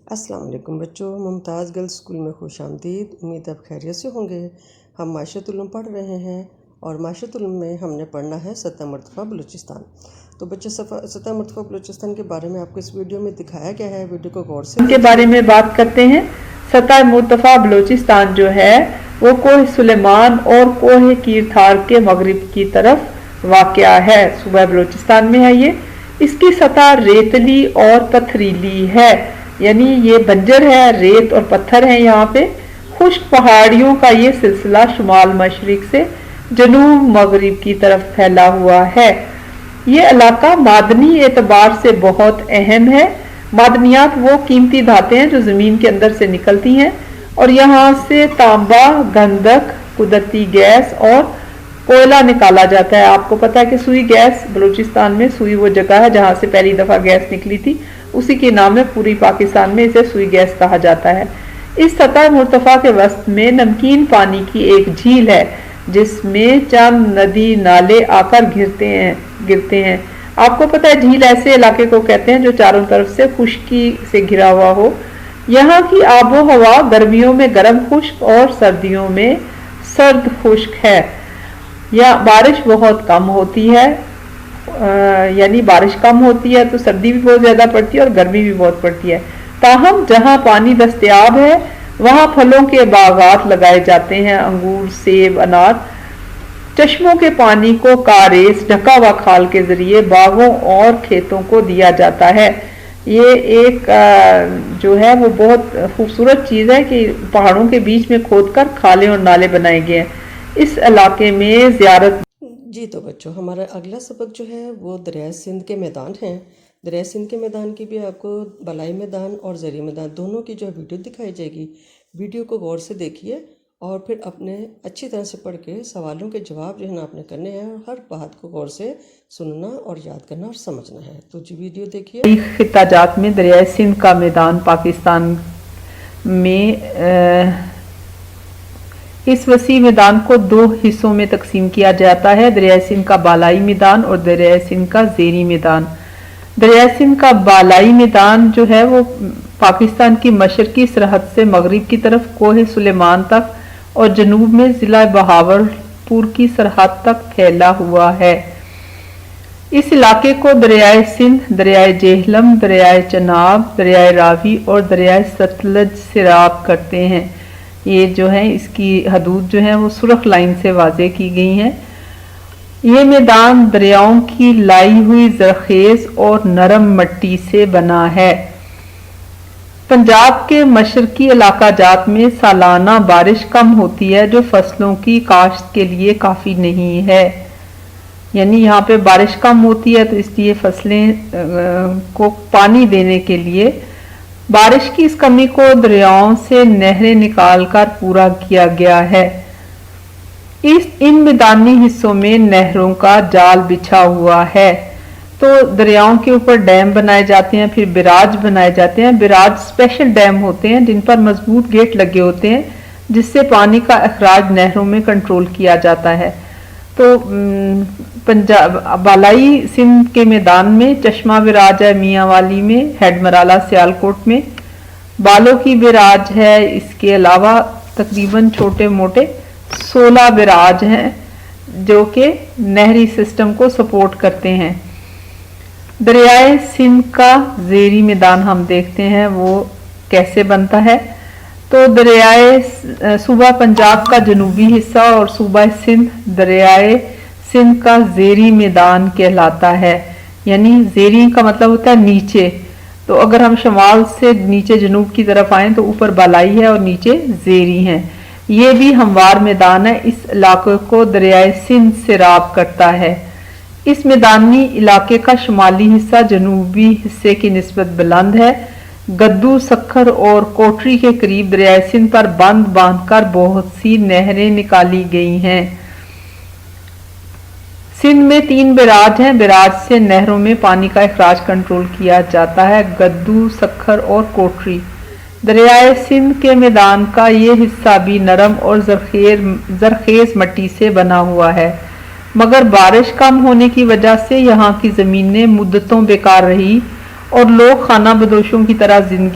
السلام علیکم بچوں، ممتاز گرلز اسکول میں خوش آمدید۔ امید اب خیریت سے ہوں گے۔ ہم معاشرت علوم پڑھ رہے ہیں اور معاشرت علوم میں ہم نے پڑھنا ہے سطح مرتفع بلوچستان۔ تو بچے سطح مرتفع بلوچستان کے بارے میں آپ کو اس ویڈیو میں دکھایا گیا ہے، ویڈیو کو غور سے کے بارے میں بات کرتے ہیں۔ سطح مرتفع بلوچستان جو ہے وہ کوہ سلیمان اور کوہ کیرتھار کے مغرب کی طرف واقع ہے، صوبہ بلوچستان میں ہے یہ۔ اس کی سطح ریتلی اور پتھریلی ہے، یعنی یہ بنجر ہے، ریت اور پتھر ہیں یہاں پہ۔ خشک پہاڑیوں کا یہ سلسلہ شمال مشرق سے جنوب مغرب کی طرف پھیلا ہوا ہے۔ یہ علاقہ معدنی اعتبار سے بہت اہم ہے۔ معدنیات وہ قیمتی دھاتیں ہیں جو زمین کے اندر سے نکلتی ہیں، اور یہاں سے تانبا، گندھک، قدرتی گیس اور کوئلہ نکالا جاتا ہے۔ آپ کو پتا ہے کہ سوئی گیس بلوچستان میں، سوئی وہ جگہ ہے جہاں سے پہلی دفعہ گیس نکلی تھی، اسی کے نام ہے، پوری پاکستان میں اسے سوئی گیس کہا جاتا ہے۔ اس سطح مرتفع کے وسط میں نمکین پانی کی ایک جھیل ہے جس میں چند ندی نالے آ کر گرتے ہیں۔ آپ کو پتا ہے جھیل ایسے علاقے کو کہتے ہیں جو چاروں طرف سے خشکی سے گھرا ہوا ہو۔ یہاں کی آب و ہوا گرمیوں میں گرم خشک اور سردیوں میں سرد خشک ہے۔ یا بارش بہت کم ہوتی ہے، یعنی بارش کم ہوتی ہے تو سردی بھی بہت زیادہ پڑتی ہے اور گرمی بھی بہت پڑتی ہے۔ تاہم جہاں پانی دستیاب ہے وہاں پھلوں کے باغات لگائے جاتے ہیں، انگور، سیب، انار۔ چشموں کے پانی کو کاریز ڈھکا ہوا کھال کے ذریعے باغوں اور کھیتوں کو دیا جاتا ہے۔ یہ ایک جو ہے وہ بہت خوبصورت چیز ہے کہ پہاڑوں کے بیچ میں کھود کر کھالیں اور نالے بنائے گئے ہیں۔ اس علاقے میں زیارت جی تو بچوں، ہمارا اگلا سبق جو ہے وہ دریائے سندھ کے میدان ہیں۔ دریائے سندھ کے میدان کی بھی آپ کو بالائی میدان اور زیریں میدان دونوں کی جو ہے ویڈیو دکھائی جائے گی۔ ویڈیو کو غور سے دیکھیے اور پھر اپنے اچھی طرح سے پڑھ کے سوالوں کے جواب جو ہے نا آپ نے کرنے ہیں، اور ہر بات کو غور سے سننا اور یاد کرنا اور سمجھنا ہے۔ تو جی ویڈیو دیکھیے۔ خطہ جات میں دریائے سندھ کا میدان پاکستان میں اس وسیع میدان کو دو حصوں میں تقسیم کیا جاتا ہے، دریائے سندھ کا بالائی میدان اور دریائے سندھ کا زیریں میدان۔ دریائے سندھ کا بالائی میدان جو ہے وہ پاکستان کی مشرقی سرحد سے مغرب کی طرف کوہ سلیمان تک اور جنوب میں ضلع بہاولپور کی سرحد تک پھیلا ہوا ہے۔ اس علاقے کو دریائے سندھ، دریائے جہلم، دریائے چناب، دریائے راوی اور دریائے ستلج سیراب کرتے ہیں۔ یہ جو ہے اس کی حدود جو ہیں وہ سرخ لائن سے واضح کی گئی ہیں۔ یہ میدان دریاؤں کی لائی ہوئی زرخیز اور نرم مٹی سے بنا ہے۔ پنجاب کے مشرقی علاقہ جات میں سالانہ بارش کم ہوتی ہے جو فصلوں کی کاشت کے لیے کافی نہیں ہے، یعنی یہاں پہ بارش کم ہوتی ہے تو اس لیے فصلیں کو پانی دینے کے لیے بارش کی اس کمی کو دریاؤں سے نہریں نکال کر پورا کیا گیا ہے۔ ان میدانی حصوں میں نہروں کا جال بچھا ہوا ہے، تو دریاؤں کے اوپر ڈیم بنائے جاتے ہیں، پھر بیراج بنائے جاتے ہیں۔ بیراج اسپیشل ڈیم ہوتے ہیں جن پر مضبوط گیٹ لگے ہوتے ہیں جس سے پانی کا اخراج نہروں میں کنٹرول کیا جاتا ہے۔ تو بالائی سندھ کے میدان میں چشمہ بیراج ہے میاں والی میں، ہیڈ مرالہ سیالکوٹ میں، بالوں کی بیراج ہے۔ اس کے علاوہ تقریباً چھوٹے موٹے 16 بیراج ہیں جو کہ نہری سسٹم کو سپورٹ کرتے ہیں۔ دریائے سندھ کا زیریں میدان ہم دیکھتے ہیں وہ کیسے بنتا ہے۔ تو دریائے صوبہ پنجاب کا جنوبی حصہ اور صوبہ سندھ دریائے سندھ کا زیریں میدان کہلاتا ہے، یعنی زیریں کا مطلب ہوتا ہے نیچے۔ تو اگر ہم شمال سے نیچے جنوب کی طرف آئیں تو اوپر بالائی ہے اور نیچے زیریں ہے۔ یہ بھی ہموار میدان ہے، اس علاقے کو دریائے سندھ سیراب کرتا ہے۔ اس میدانی علاقے کا شمالی حصہ جنوبی حصے کی نسبت بلند ہے۔ گدو، سکھر اور کوٹری کے قریب دریائے سندھ پر بند باندھ کر بہت سی نہریں نکالی گئی ہیں۔ سندھ میں 3 بیراج ہیں۔ بیراج سے نہروں میں پانی کا اخراج کنٹرول کیا جاتا ہے، گدو، سکھر اور کوٹری۔ دریائے سندھ کے میدان کا یہ حصہ بھی نرم اور زرخیز مٹی سے بنا ہوا ہے، مگر بارش کم ہونے کی وجہ سے یہاں کی زمینیں مدتوں بیکار رہی اور لوگ خانہ بدوشوں کی طرح زندگی